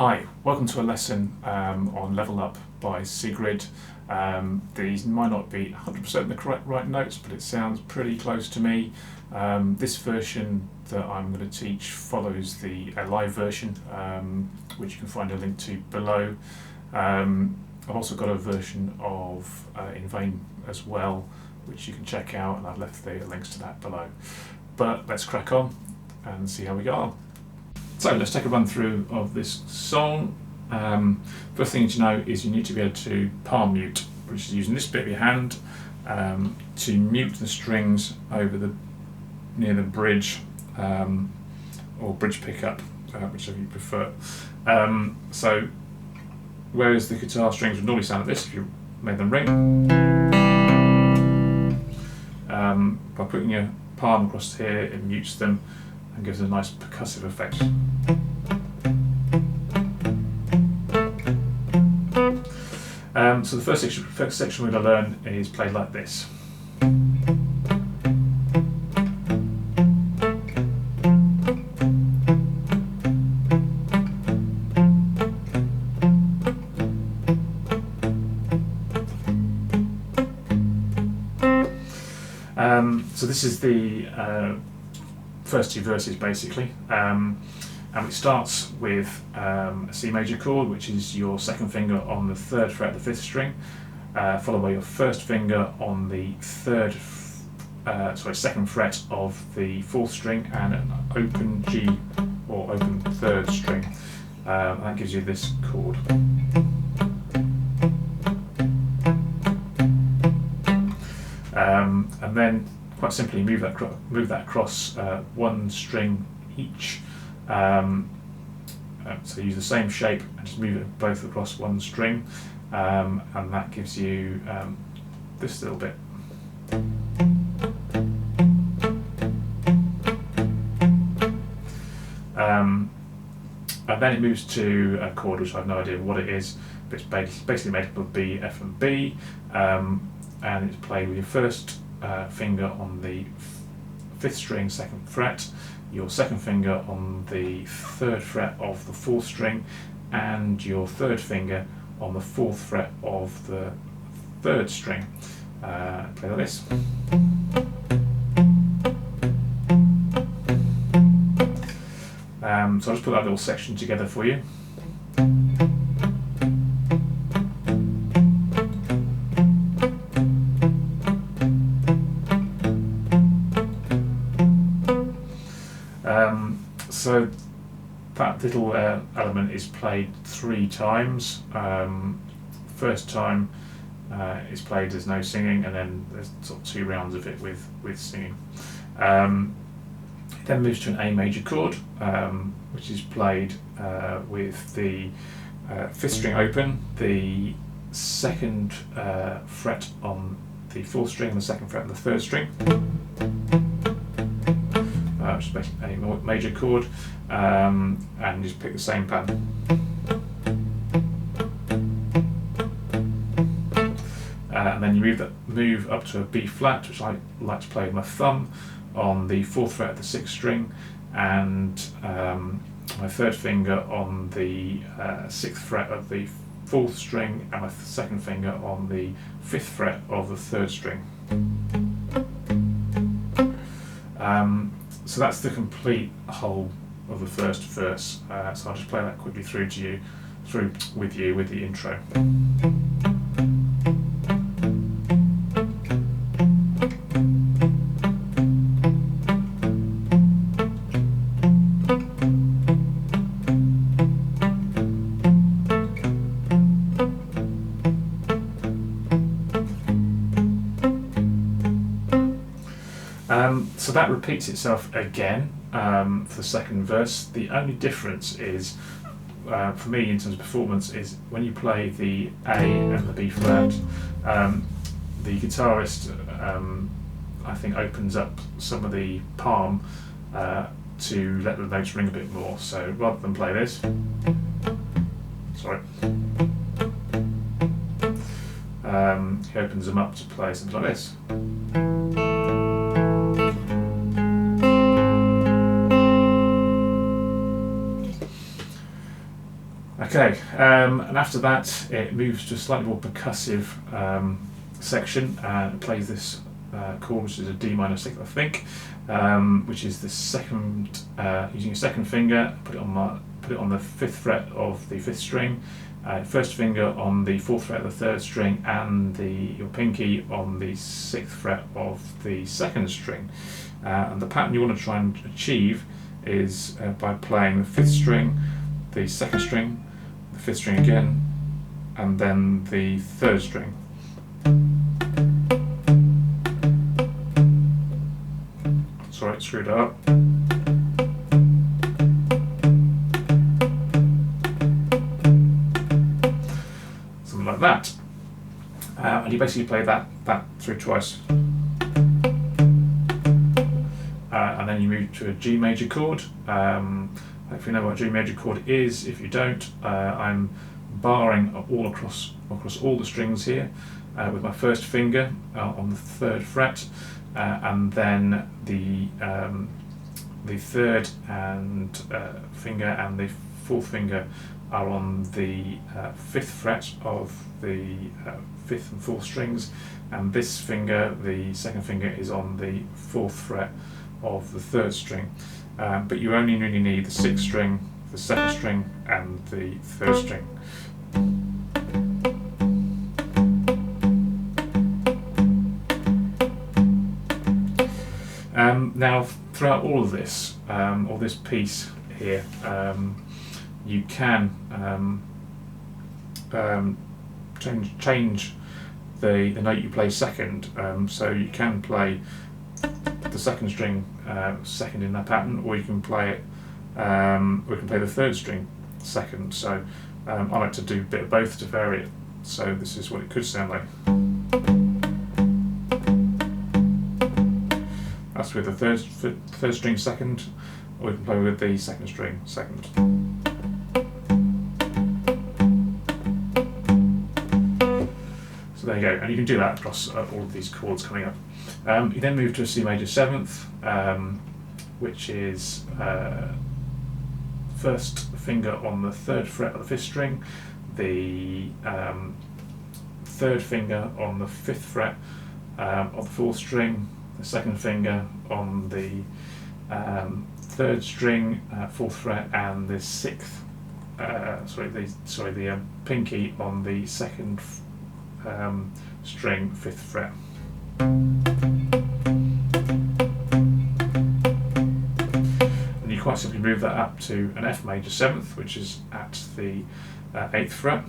Hi, welcome to a lesson on Level Up by Sigrid. These might not be 100% the correct right notes, but it sounds pretty close to me. This version that I'm going to teach follows the live version, which you can find a link to below. I've also got a version of In Vain as well, which you can check out, and I've left the links to that below. But let's crack on and see how we go on. So let's take a run through of this song. First thing to know is you need to be able to palm mute, which is using this bit of your hand to mute the strings over near the bridge or bridge pickup, whichever you prefer. So whereas the guitar strings would normally sound like this if you made them ring, by putting your palm across here, it mutes them and gives a nice percussive effect. So the first section we're going to learn is played like this. So this is the first two verses basically, and it starts with a C major chord, which is your second finger on the third fret of the fifth string, followed by your first finger on the second fret of the fourth string, and an open G or open third string. That gives you this chord. And then quite simply move that across one string each. So use the same shape and just move it both across one string, and that gives you this little bit. And then it moves to a chord which I have no idea what it is, but it's basically made up of B, F and B, and it's played with your first finger on the fifth string, second fret, your second finger on the third fret of the fourth string, and your third finger on the fourth fret of the third string. Play like this. So I'll just put that little section together for you. So that little element is played 3 times. First time is played, there's no singing, and then there's sort of 2 rounds of it with singing. It then moves to an A major chord, which is played with the fifth string open, the second fret on the fourth string, and the second fret on the third string. Which is basically a major chord, and just pick the same pattern. And then you move up to a B flat, which I like to play with my thumb, on the fourth fret of the sixth string, and my third finger on the sixth fret of the fourth string, and my second finger on the fifth fret of the third string. So that's the complete whole of the first verse. So I'll just play that quickly through with the intro. So that repeats itself again for the second verse. The only difference is, for me in terms of performance, is when you play the A and the B flat, the guitarist I think opens up some of the palm to let the notes ring a bit more. So rather than play this, he opens them up to play something like this. Okay, and after that it moves to a slightly more percussive section and it plays this chord, which is a D minor sixth, I think, which is the second, using a second finger, put it on the fifth fret of the fifth string, first finger on the fourth fret of the third string, and your pinky on the sixth fret of the second string. And the pattern you want to try and achieve is by playing the fifth string, the second string, the fifth string again, and then the third string. Sorry, it screwed it up. Something like that. And you basically play that through twice. And then you move to a G major chord. If you know what G major chord is, if you don't, I'm barring all across all the strings here with my first finger on the third fret, and then the third and finger and the fourth finger are on the fifth fret of the fifth and fourth strings, and this finger, the second finger, is on the fourth fret of the third string. But you only really need the sixth string, the second string, and the third string. Now, throughout all of this, or this piece here, you can change the note you play second. So you can play the second string second in that pattern, or you can play it, we can play the third string second. So I like to do a bit of both to vary it. So this is what it could sound like. That's with the third string second, or we can play with the second string second. So there you go, and you can do that across all of these chords coming up. You then move to a C major seventh, which is first finger on the third fret of the fifth string, the third finger on the fifth fret of the fourth string, the second finger on the third string, fourth fret, and the sixth, the pinky on the second string, fifth fret. And you quite simply move that up to an F major seventh, which is at the eighth fret.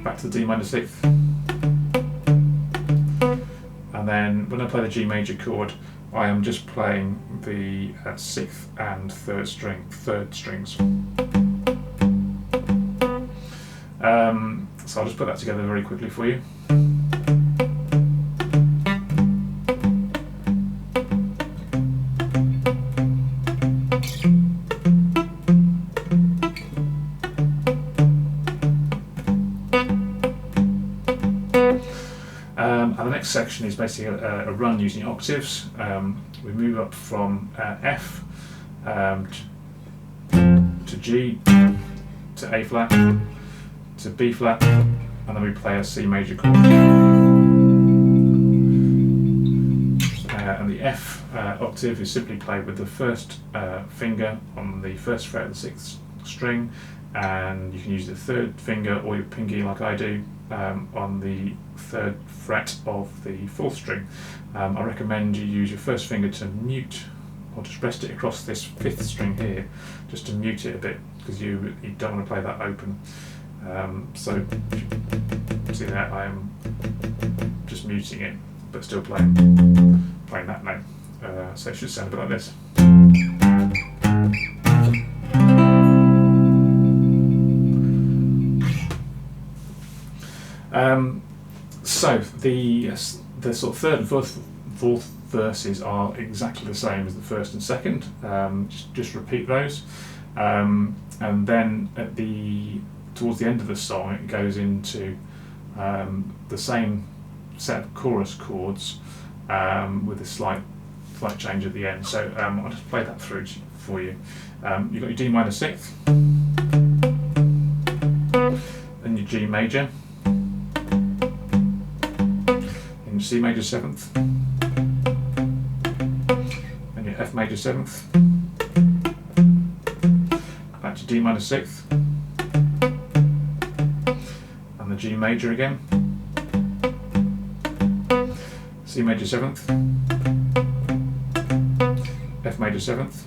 Back to the D minor sixth. And then when I play the G major chord, I am just playing the sixth and third strings. So I'll just put that together very quickly for you. And the next section is basically a run using octaves. We move up from F to G to A flat to B flat, and then we play a C major chord. And the F octave is simply played with the first finger on the first fret of the sixth string, and you can use the third finger or your pinky, like I do, on the third fret of the fourth string. I recommend you use your first finger to mute, or just rest it across this fifth string here, just to mute it a bit, because you don't want to play that open. So see that I am just muting it, but still playing that note. So it should sound a bit like this. So the sort of third and fourth verses are exactly the same as the first and second. Just repeat those, and then towards the end of the song, it goes into the same set of chorus chords with a slight slight change at the end. So I'll just play that through for you. You've got your D minor sixth, then your G major, then your C major seventh, then your F major seventh, back to D minor sixth, and the G major again, C major seventh, F major seventh.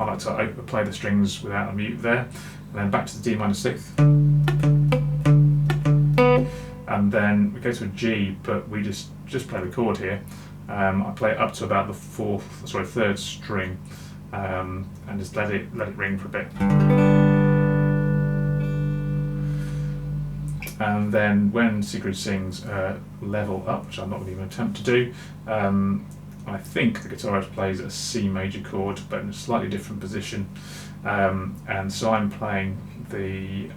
I like to play the strings without a mute there, and then back to the D minor sixth, and then we go to a G, but we just play the chord here. I play it up to about the third string, and just let it ring for a bit. And then when Sigrid sings level up, which I'm not going to even attempt to do, I think the guitarist plays a C major chord, but in a slightly different position. And so I'm playing the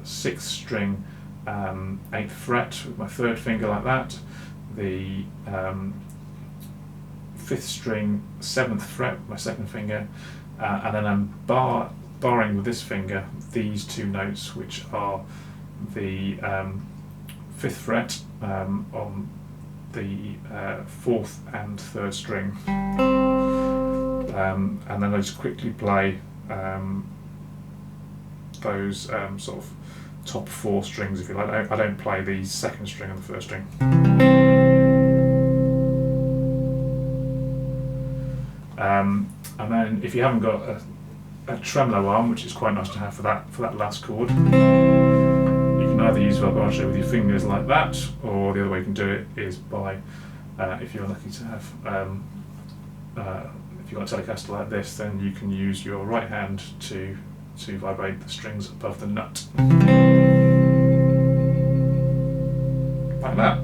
6th string, 8th fret with my 3rd finger like that, the 5th string, 7th fret with my 2nd finger, and then I'm barring with this finger these 2 notes, which are the 5th fret on the 4th and 3rd string, and then I just quickly play those sort of top 4 strings, if you like. I don't play the 2nd string and the 1st string. And then if you haven't got a tremolo arm, which is quite nice to have for that last chord, you can either use vibrato with your fingers like that, or the other way you can do it is by, if you're lucky to have, if you've got a Telecaster like this, then you can use your right hand to vibrate the strings above the nut. Like that.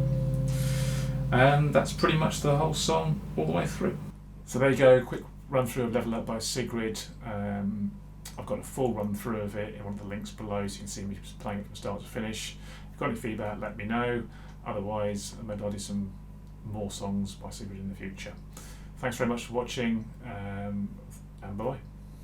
And that's pretty much the whole song all the way through. So there you go, quick run through of Level Up by Sigrid. I've got a full run through of it in one of the links below, so you can see me playing it from start to finish. If you've got any feedback, let me know. Otherwise, maybe I'll do some more songs by Sigrid in the future. Thanks very much for watching, and bye-bye.